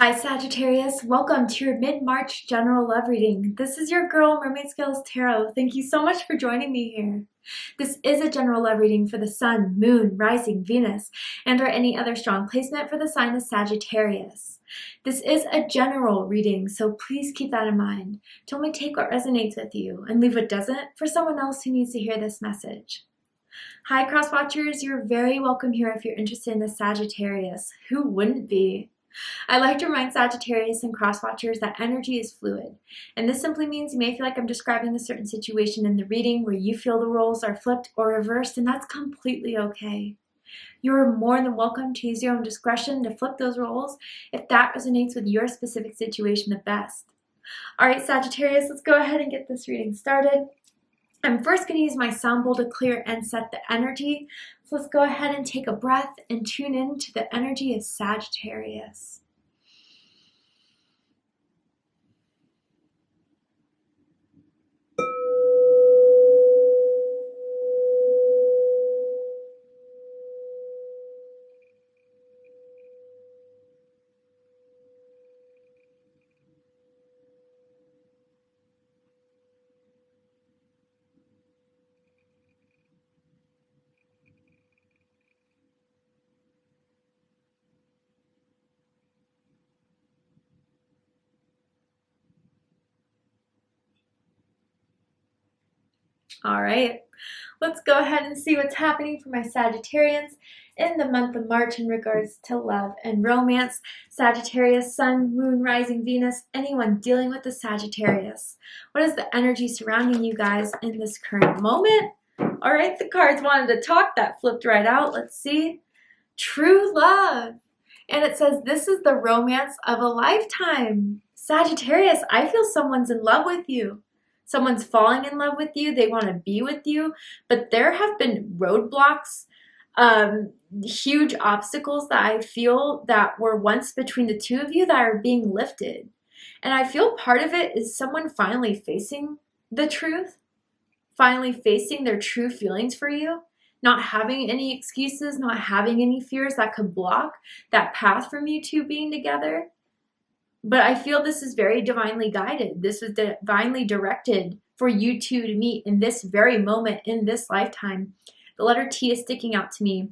Hi Sagittarius, welcome to your mid-March general love reading. This is your girl Mermaid Scales Tarot. Thank you so much for joining me here. This is a general love reading for the Sun, Moon, Rising, Venus, and or any other strong placement for the sign of Sagittarius. This is a general reading, so please keep that in mind. To only take what resonates with you and leave what doesn't for someone else who needs to hear this message. Hi Cross Watchers, you're very welcome here if you're interested in the Sagittarius. Who wouldn't be? I like to remind Sagittarius and cross-watchers that energy is fluid, and this simply means you may feel like I'm describing a certain situation in the reading where you feel the roles are flipped or reversed, and that's completely okay. You're more than welcome to use your own discretion to flip those roles if that resonates with your specific situation the best. Alright Sagittarius, let's go ahead and get this reading started. I'm first going to use my sound bowl to clear and set the energy. So let's go ahead and take a breath and tune in to the energy of Sagittarius. All right, let's go ahead and see what's happening for my Sagittarians in the month of March in regards to love and romance. Sagittarius, Sun, Moon, Rising, Venus, anyone dealing with the Sagittarius. What is the energy surrounding you guys in this current moment? All right, the cards wanted to talk. That flipped right out. Let's see. True love. And it says this is the romance of a lifetime. Sagittarius, I feel someone's in love with you. Someone's falling in love with you. They want to be with you. But there have been roadblocks, huge obstacles that I feel that were once between the two of you that are being lifted. And I feel part of it is someone finally facing the truth, finally facing their true feelings for you, not having any excuses, not having any fears that could block that path from you two being together. But I feel this is very divinely guided. This was divinely directed for you two to meet in this very moment, in this lifetime. The letter T is sticking out to me,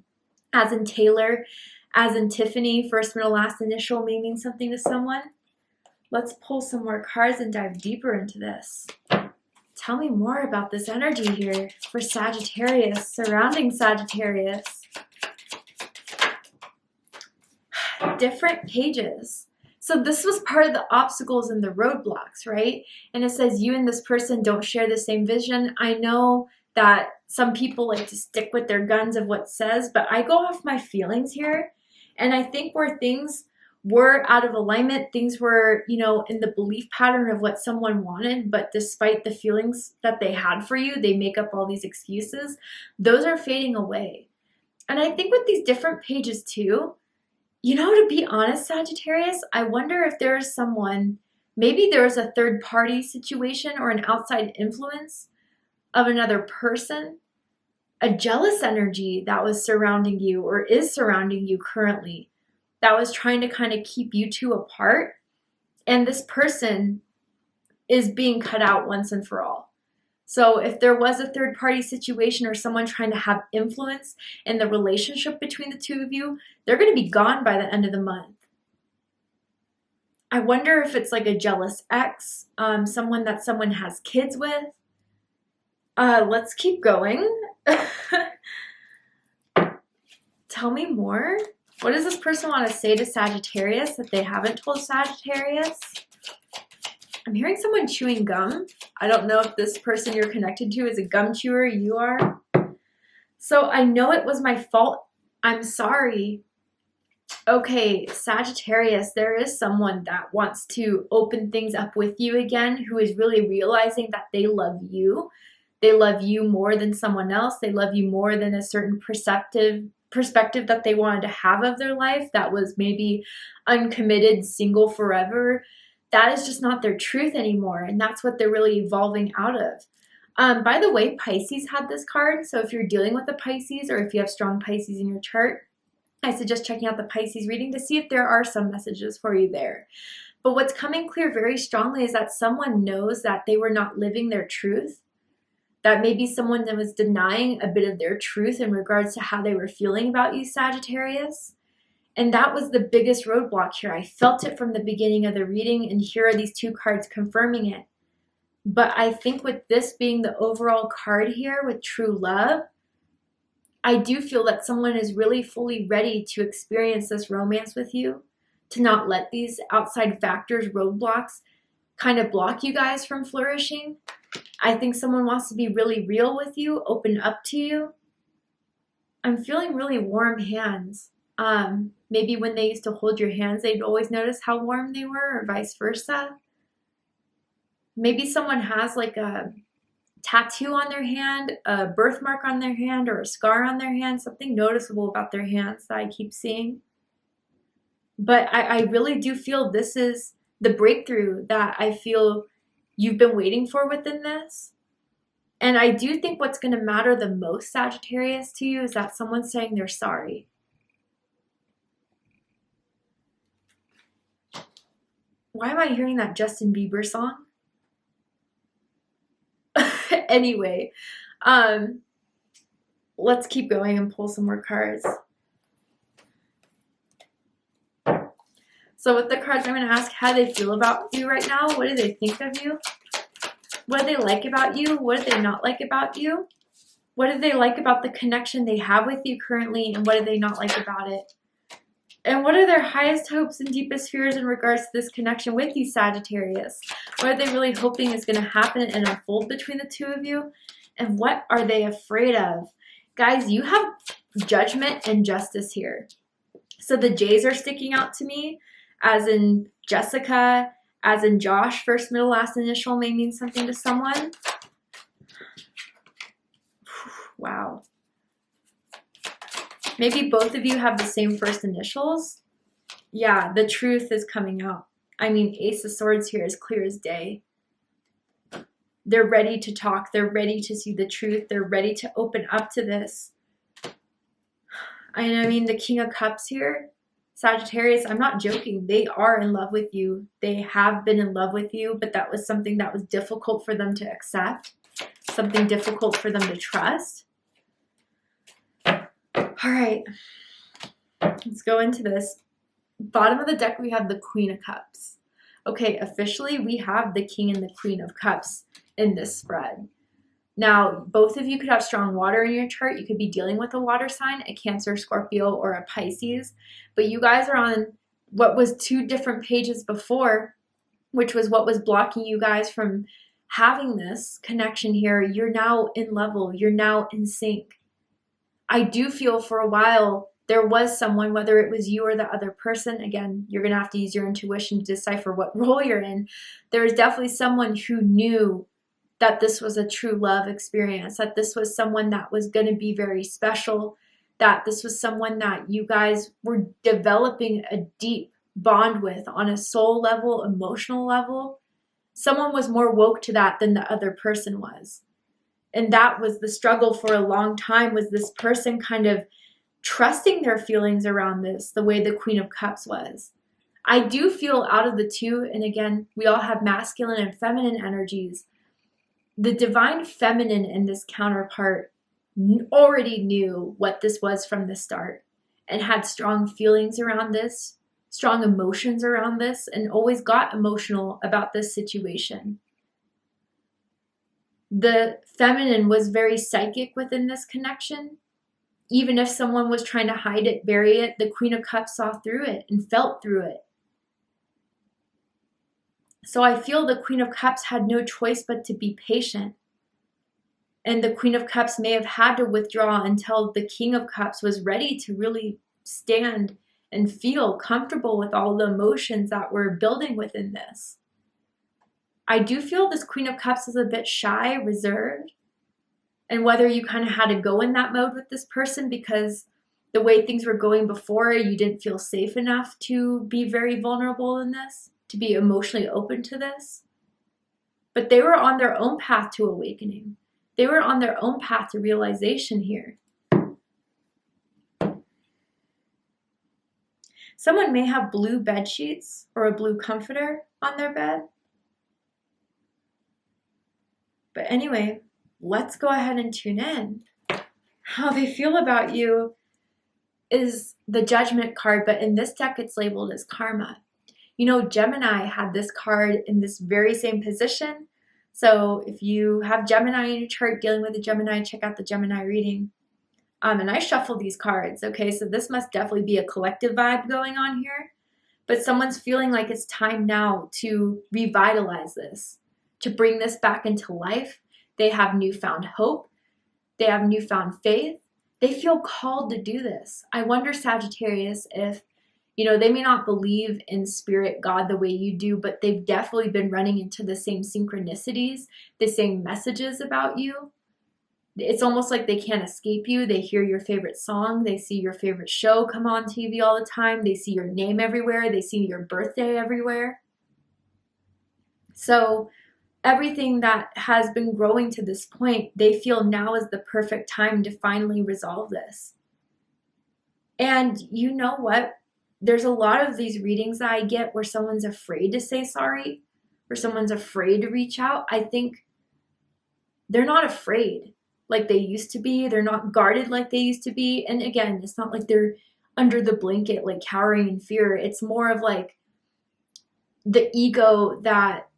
as in Taylor, as in Tiffany, first, middle, last initial, meaning something to someone. Let's pull some more cards and dive deeper into this. Tell me more about this energy here for Sagittarius, surrounding Sagittarius. Different pages. So this was part of the obstacles and the roadblocks, right? And it says you and this person don't share the same vision. I know that some people like to stick with their guns of what says, but I go off my feelings here. And I think where things were out of alignment, things were, in the belief pattern of what someone wanted, but despite the feelings that they had for you, they make up all these excuses. Those are fading away. And I think with these different pages too, to be honest, Sagittarius, I wonder if there is someone, maybe there is a third party situation or an outside influence of another person, a jealous energy that was surrounding you or is surrounding you currently, that was trying to kind of keep you two apart. And this person is being cut out once and for all. So if there was a third party situation or someone trying to have influence in the relationship between the two of you, they're going to be gone by the end of the month. I wonder if it's like a jealous ex, someone that someone has kids with. Let's keep going. Tell me more. What does this person want to say to Sagittarius that they haven't told Sagittarius? I'm hearing someone chewing gum. I don't know if this person you're connected to is a gum chewer. You are. So I know it was my fault. I'm sorry. Okay, Sagittarius, there is someone that wants to open things up with you again, who is really realizing that they love you. They love you more than someone else. They love you more than a certain perspective that they wanted to have of their life that was maybe uncommitted, single forever. That is just not their truth anymore, and that's what they're really evolving out of. By the way, Pisces had this card, so if you're dealing with a Pisces or if you have strong Pisces in your chart, I suggest checking out the Pisces reading to see if there are some messages for you there. But what's coming clear very strongly is that someone knows that they were not living their truth, that maybe someone that was denying a bit of their truth in regards to how they were feeling about you, Sagittarius. And that was the biggest roadblock here. I felt it from the beginning of the reading, and here are these two cards confirming it. But I think with this being the overall card here with true love, I do feel that someone is really fully ready to experience this romance with you, to not let these outside factors, roadblocks, kind of block you guys from flourishing. I think someone wants to be really real with you, open up to you. I'm feeling really warm hands. Maybe when they used to hold your hands, they'd always notice how warm they were, or vice versa. Maybe someone has like a tattoo on their hand, a birthmark on their hand, or a scar on their hand, something noticeable about their hands that I keep seeing. But I really do feel this is the breakthrough that I feel you've been waiting for within this. And I do think what's going to matter the most, Sagittarius, to you is that someone's saying they're sorry. Why am I hearing that Justin Bieber song? Anyway, let's keep going and pull some more cards. So with the cards, I'm going to ask how they feel about you right now. What do they think of you? What do they like about you? What do they not like about you? What do they like about the connection they have with you currently, and what do they not like about it? And what are their highest hopes and deepest fears in regards to this connection with you, Sagittarius? What are they really hoping is going to happen and unfold between the two of you? And what are they afraid of? Guys, you have judgment and justice here. So the J's are sticking out to me, as in Jessica, as in Josh. First, middle, last initial may mean something to someone. Wow. Maybe both of you have the same first initials. Yeah, the truth is coming out. I mean, Ace of Swords here is clear as day. They're ready to talk. They're ready to see the truth. They're ready to open up to this. I mean, the King of Cups here, Sagittarius, I'm not joking. They are in love with you. They have been in love with you, but that was something that was difficult for them to accept, something difficult for them to trust. All right, let's go into this. Bottom of the deck, we have the Queen of Cups. Okay, officially, we have the King and the Queen of Cups in this spread. Now, both of you could have strong water in your chart. You could be dealing with a water sign, a Cancer, Scorpio, or a Pisces. But you guys are on what was two different pages before, which was what was blocking you guys from having this connection here. You're now in level. You're now in sync. I do feel for a while there was someone, whether it was you or the other person, again, you're going to have to use your intuition to decipher what role you're in. There was definitely someone who knew that this was a true love experience, that this was someone that was going to be very special, that this was someone that you guys were developing a deep bond with on a soul level, emotional level. Someone was more woke to that than the other person was. And that was the struggle for a long time, was this person kind of trusting their feelings around this, the way the Queen of Cups was. I do feel out of the two, and again, we all have masculine and feminine energies. The divine feminine in this counterpart already knew what this was from the start and had strong feelings around this, strong emotions around this, and always got emotional about this situation. The feminine was very psychic within this connection. Even if someone was trying to hide it, bury it, the Queen of Cups saw through it and felt through it. So I feel the Queen of Cups had no choice but to be patient. And the Queen of Cups may have had to withdraw until the King of Cups was ready to really stand and feel comfortable with all the emotions that were building within this. I do feel this Queen of Cups is a bit shy, reserved. And whether you kind of had to go in that mode with this person because the way things were going before, you didn't feel safe enough to be very vulnerable in this, to be emotionally open to this. But they were on their own path to awakening. They were on their own path to realization here. Someone may have blue bed sheets or a blue comforter on their bed. But anyway, let's go ahead and tune in. How they feel about you is the Judgment card, but in this deck it's labeled as karma. You know, Gemini had this card in this very same position. So if you have Gemini in your chart dealing with a Gemini, check out the Gemini reading. And I shuffle these cards, okay? So this must definitely be a collective vibe going on here. But someone's feeling like it's time now to revitalize this, to bring this back into life. They have newfound hope. They have newfound faith. They feel called to do this. I wonder, Sagittarius, if, you know, they may not believe in spirit, God, the way you do, but they've definitely been running into the same synchronicities, the same messages about you. It's almost like they can't escape you. They hear your favorite song. They see your favorite show come on TV all the time. They see your name everywhere. They see your birthday everywhere. So everything that has been growing to this point, they feel now is the perfect time to finally resolve this. And you know what? There's a lot of these readings that I get where someone's afraid to say sorry, or someone's afraid to reach out. I think they're not afraid like they used to be. They're not guarded like they used to be. And again, it's not like they're under the blanket, like cowering in fear. It's more of like the ego that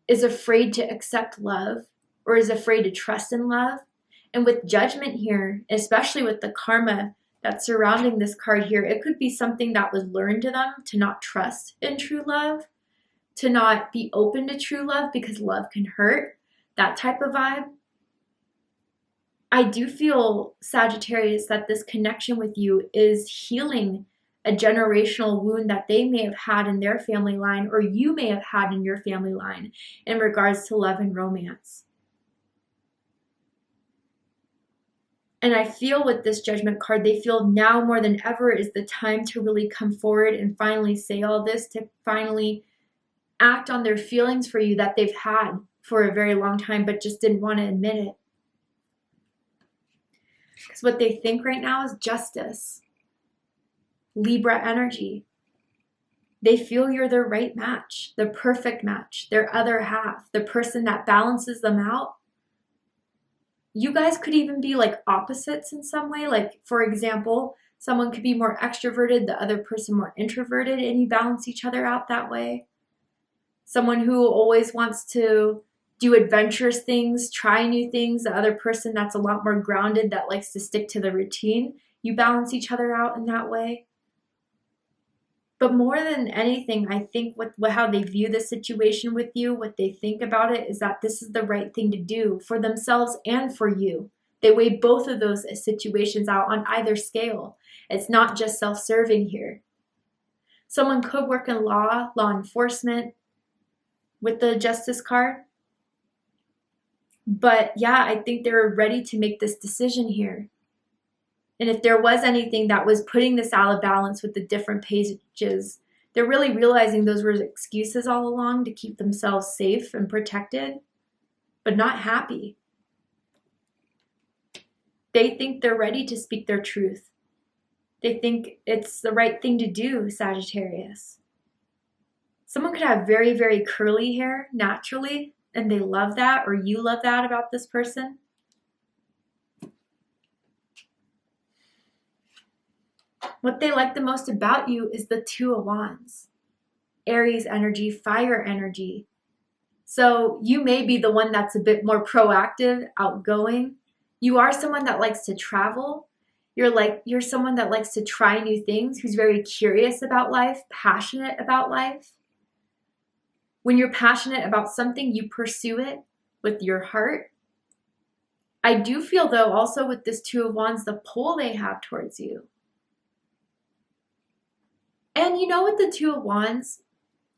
is afraid to accept love or is afraid to trust in love. And with Judgment here, especially with the karma that's surrounding this card here, it could be something that was learned to them to not trust in true love, to not be open to true love because love can hurt, that type of vibe. I do feel, Sagittarius, that this connection with you is healing a generational wound that they may have had in their family line, or you may have had in your family line in regards to love and romance. And I feel with this Judgment card, they feel now more than ever is the time to really come forward and finally say all this, to finally act on their feelings for you that they've had for a very long time, but just didn't want to admit it. Because what they think right now is justice. Libra energy. They feel you're their right match, the perfect match, their other half, the person that balances them out. You guys could even be like opposites in some way. Like, for example, someone could be more extroverted, the other person more introverted, and you balance each other out that way. Someone who always wants to do adventurous things, try new things, the other person that's a lot more grounded, that likes to stick to the routine. You balance each other out in that way. But more than anything, I think how they view the situation with you, what they think about it, is that this is the right thing to do for themselves and for you. They weigh both of those situations out on either scale. It's not just self-serving here. Someone could work in law enforcement with the Justice card. But yeah, I think they're ready to make this decision here. And if there was anything that was putting this out of balance with the different pages, they're really realizing those were excuses all along to keep themselves safe and protected, but not happy. They think they're ready to speak their truth. They think it's the right thing to do, Sagittarius. Someone could have very, very curly hair naturally, and they love that, or you love that about this person. What they like the most about you is the Two of Wands. Aries energy, fire energy. So you may be the one that's a bit more proactive, outgoing. You are someone that likes to travel. You're someone that likes to try new things, who's very curious about life, passionate about life. When you're passionate about something, you pursue it with your heart. I do feel, though, also with this Two of Wands, the pull they have towards you. And you know, with the Two of Wands,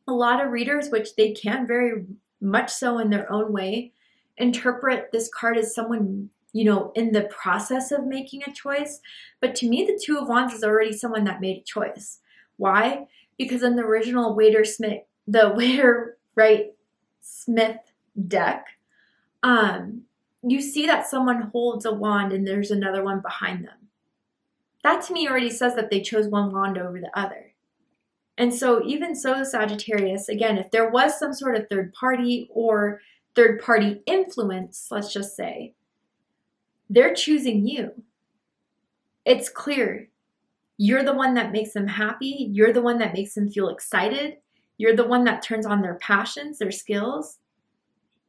a lot of readers, which they can very much so in their own way, interpret this card as someone, you know, in the process of making a choice. But to me, the Two of Wands is already someone that made a choice. Why? Because in the original Waiter-Smith deck, you see that someone holds a wand and there's another one behind them. That to me already says that they chose one wand over the other. And so even so, Sagittarius, again, if there was some sort of third party or third party influence, let's just say, they're choosing you. It's clear. You're the one that makes them happy. You're the one that makes them feel excited. You're the one that turns on their passions, their skills,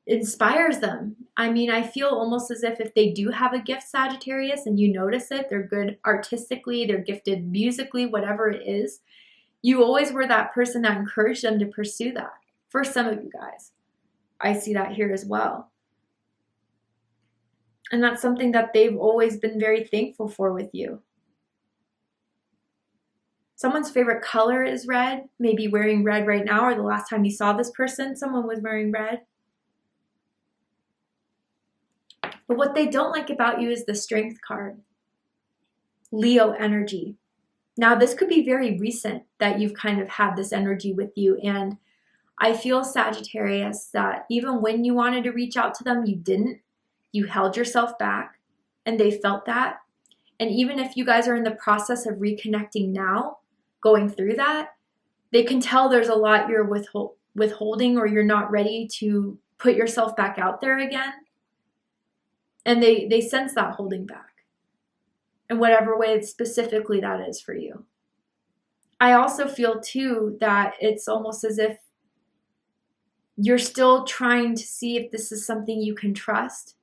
inspires them. I mean, I feel almost as if they do have a gift, Sagittarius, and you notice it, they're good artistically, they're gifted musically, whatever it is. You always were that person that encouraged them to pursue that. For some of you guys, I see that here as well. And that's something that they've always been very thankful for with you. Someone's favorite color is red, maybe wearing red right now, or the last time you saw this person, someone was wearing red. But what they don't like about you is the Strength card. Leo energy. Now, this could be very recent that you've kind of had this energy with you. And I feel, Sagittarius, that even when you wanted to reach out to them, you didn't. You held yourself back, and they felt that. And even if you guys are in the process of reconnecting now, going through that, they can tell there's a lot you're withholding, or you're not ready to put yourself back out there again. And they sense that holding back in whatever way specifically that is for you. I also feel too that it's almost as if you're still trying to see if this is something you can trust.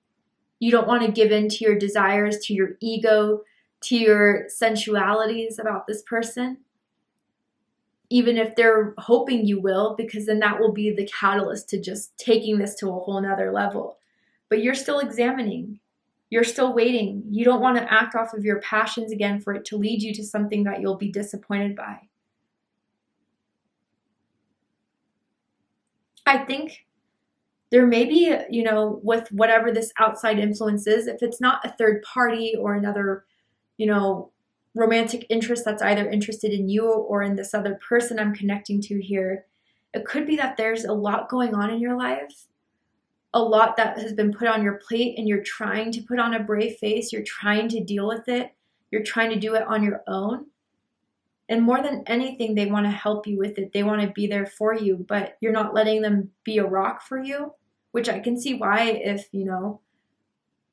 You don't want to give in to your desires, to your ego, to your sensualities about this person, even if they're hoping you will, because then that will be the catalyst to just taking this to a whole nother level. But you're still examining. You're still waiting. You don't want to act off of your passions again for it to lead you to something that you'll be disappointed by. I think there may be, with whatever this outside influence is, if it's not a third party or another, romantic interest that's either interested in you or in this other person I'm connecting to here, it could be that there's a lot going on in your life, a lot that has been put on your plate, and you're trying to put on a brave face, you're trying to deal with it, you're trying to do it on your own. And more than anything, they want to help you with it. They want to be there for you, but you're not letting them be a rock for you, which I can see why if,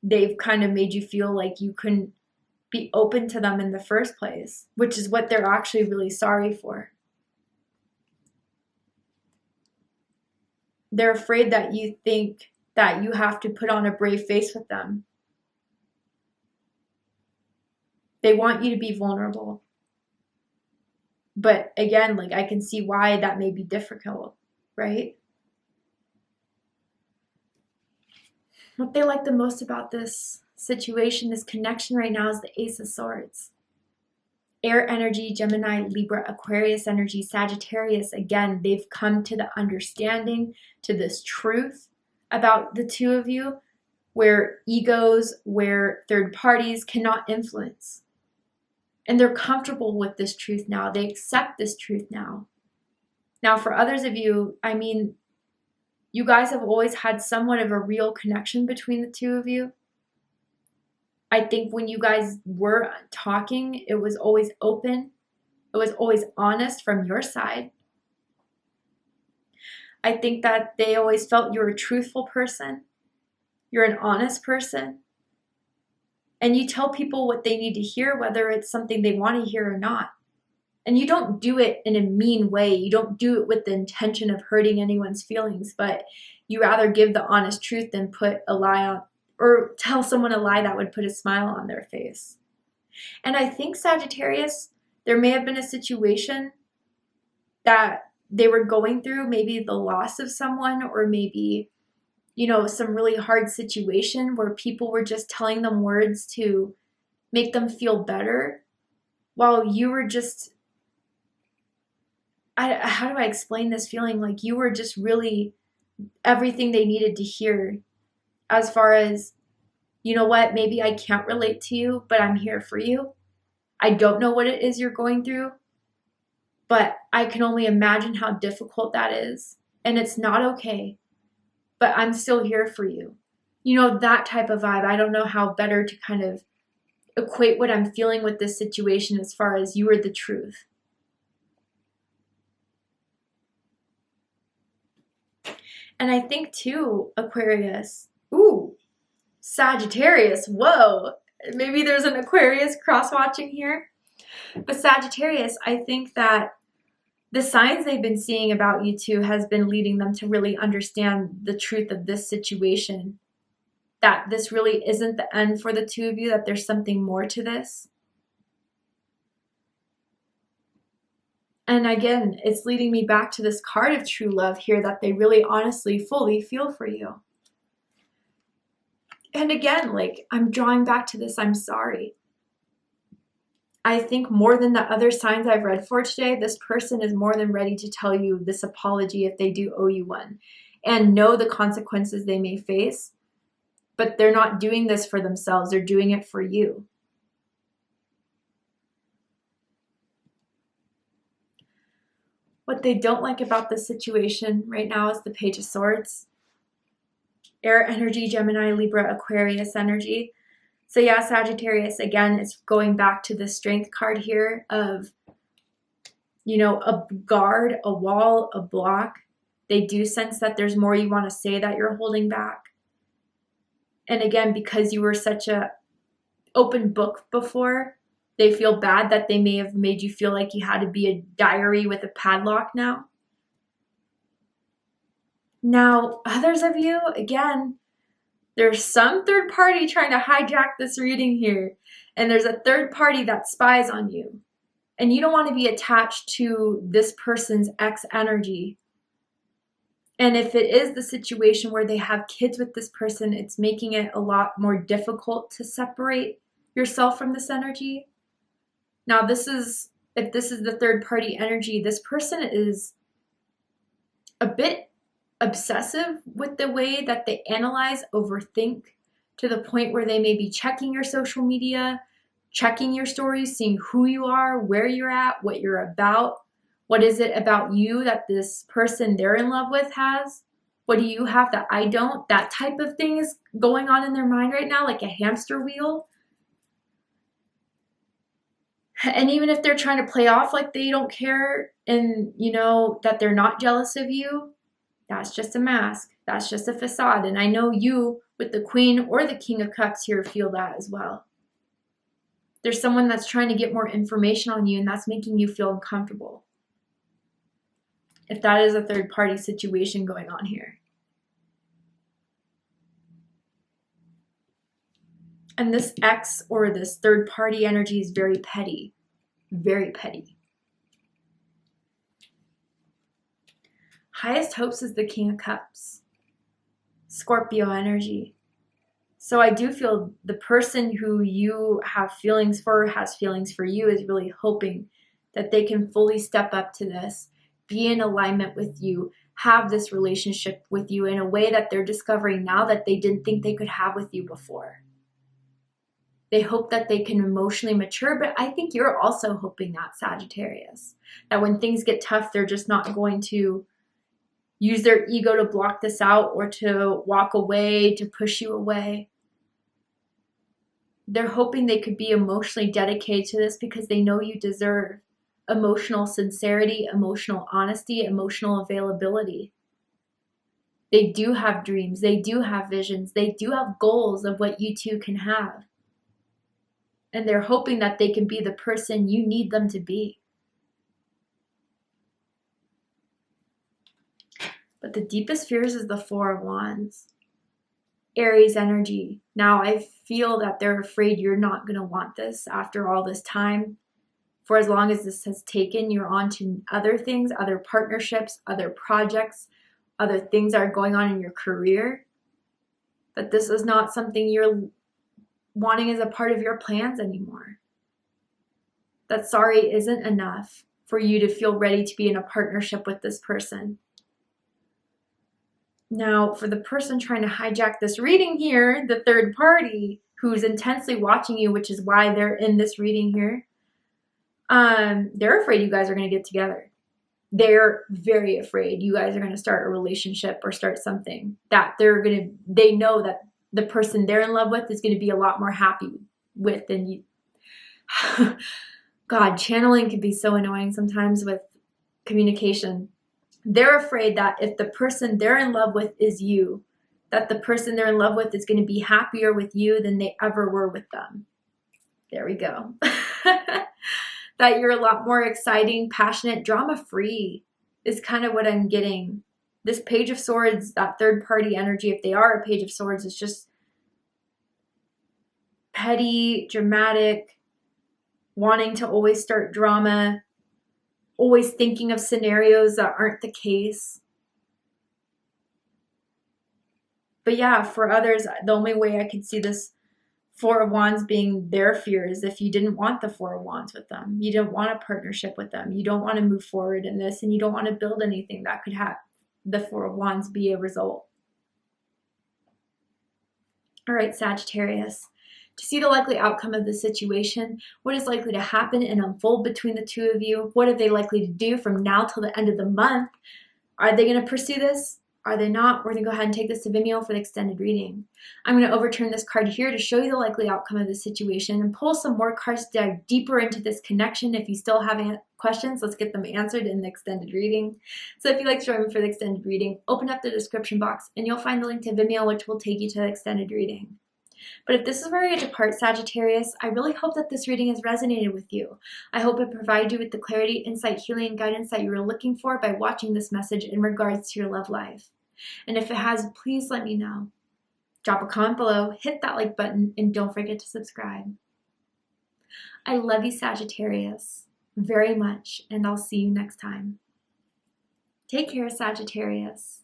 they've kind of made you feel like you couldn't be open to them in the first place, which is what they're actually really sorry for. They're afraid that you think that you have to put on a brave face with them. They want you to be vulnerable. But again, I can see why that may be difficult, right? What they like the most about this situation, this connection right now, is the Ace of Swords. Air energy, Gemini, Libra, Aquarius energy, Sagittarius, again, they've come to the understanding, to this truth about the two of you, where egos, where third parties cannot influence. And they're comfortable with this truth now. They accept this truth now. Now, for others of you, you guys have always had somewhat of a real connection between the two of you. I think when you guys were talking, it was always open. It was always honest from your side. I think that they always felt you're a truthful person. You're an honest person. And you tell people what they need to hear, whether it's something they want to hear or not. And you don't do it in a mean way. You don't do it with the intention of hurting anyone's feelings, but you rather give the honest truth than put a lie on, or tell someone a lie that would put a smile on their face. And I think, Sagittarius, there may have been a situation that they were going through, maybe the loss of someone, or maybe some really hard situation where people were just telling them words to make them feel better, while you were just, how do I explain this feeling? Like you were just really everything they needed to hear, as far as, maybe I can't relate to you, but I'm here for you. I don't know what it is you're going through, but I can only imagine how difficult that is. And it's not okay. But I'm still here for you. That type of vibe. I don't know how better to kind of equate what I'm feeling with this situation, as far as you are the truth. And I think too, Aquarius, ooh, Sagittarius, whoa, maybe there's an Aquarius cross-watching here. But Sagittarius, I think that the signs they've been seeing about you two has been leading them to really understand the truth of this situation. That this really isn't the end for the two of you, that there's something more to this. And again, it's leading me back to this card of true love here, that they really honestly, fully feel for you. And again, like, I'm drawing back to this, I'm sorry. I think more than the other signs I've read for today, this person is more than ready to tell you this apology if they do owe you one, and know the consequences they may face, but they're not doing this for themselves, they're doing it for you. What they don't like about this situation right now is the Page of Swords. Air energy, Gemini, Libra, Aquarius energy. So yeah, Sagittarius, again, it's going back to the strength card here of, you know, a guard, a wall, a block. They do sense that there's more you want to say that you're holding back. And again, because you were such a open book before, they feel bad that they may have made you feel like you had to be a diary with a padlock now. Now, others of you, again, there's some third party trying to hijack this reading here. And there's a third party that spies on you. And you don't want to be attached to this person's ex energy. And if it is the situation where they have kids with this person, it's making it a lot more difficult to separate yourself from this energy. Now, if this is the third party energy, this person is a bit obsessive with the way that they analyze, overthink, to the point where they may be checking your social media, checking your stories, seeing who you are, where you're at, what you're about. What is it about you that this person they're in love with has? What do you have that I don't? That type of thing is going on in their mind right now, like a hamster wheel. And even if they're trying to play off like they don't care and, you know, that they're not jealous of you, that's just a mask. That's just a facade. And I know you, with the Queen or the King of Cups here, feel that as well. There's someone that's trying to get more information on you, and that's making you feel uncomfortable. If that is a third party situation going on here. And this ex or this third party energy is very petty. Very petty. Highest hopes is the King of Cups. Scorpio energy. So I do feel the person who you have feelings for, has feelings for you, is really hoping that they can fully step up to this, be in alignment with you, have this relationship with you in a way that they're discovering now that they didn't think they could have with you before. They hope that they can emotionally mature, but I think you're also hoping that, Sagittarius, that when things get tough, they're just not going to use their ego to block this out or to walk away, to push you away. They're hoping they could be emotionally dedicated to this because they know you deserve emotional sincerity, emotional honesty, emotional availability. They do have dreams. They do have visions. They do have goals of what you two can have. And they're hoping that they can be the person you need them to be. But the deepest fears is the Four of Wands. Aries energy. Now I feel that they're afraid you're not going to want this after all this time. For as long as this has taken, you're on to other things, other partnerships, other projects, other things that are going on in your career. That this is not something you're wanting as a part of your plans anymore. That sorry isn't enough for you to feel ready to be in a partnership with this person. Now, for the person trying to hijack this reading here, the third party who's intensely watching you, which is why they're in this reading here, they're afraid you guys are going to get together. They're very afraid you guys are going to start a relationship or start something that they know that the person they're in love with is going to be a lot more happy with than you. God, channeling can be so annoying sometimes with communication. They're afraid that if the person they're in love with is you, that the person they're in love with is going to be happier with you than they ever were with them. There we go. That you're a lot more exciting, passionate, drama-free is kind of what I'm getting. This Page of Swords, that third-party energy, if they are a Page of Swords, is just petty, dramatic, wanting to always start drama, always thinking of scenarios that aren't the case. But yeah, for others, the only way I could see this Four of Wands being their fear is if you didn't want the Four of Wands with them. You didn't want a partnership with them. You don't want to move forward in this, and you don't want to build anything that could have the Four of Wands be a result. All right, Sagittarius. To see the likely outcome of the situation, what is likely to happen and unfold between the two of you? What are they likely to do from now till the end of the month? Are they going to pursue this? Are they not? We're going to go ahead and take this to Vimeo for the extended reading. I'm going to overturn this card here to show you the likely outcome of the situation and pull some more cards to dive deeper into this connection. If you still have questions, let's get them answered in the extended reading. So if you'd like to join me for the extended reading, open up the description box and you'll find the link to Vimeo, which will take you to the extended reading. But if this is where you depart, Sagittarius, I really hope that this reading has resonated with you. I hope it provided you with the clarity, insight, healing, and guidance that you were looking for by watching this message in regards to your love life. And if it has, please let me know. Drop a comment below, hit that like button, and don't forget to subscribe. I love you, Sagittarius, very much, and I'll see you next time. Take care, Sagittarius.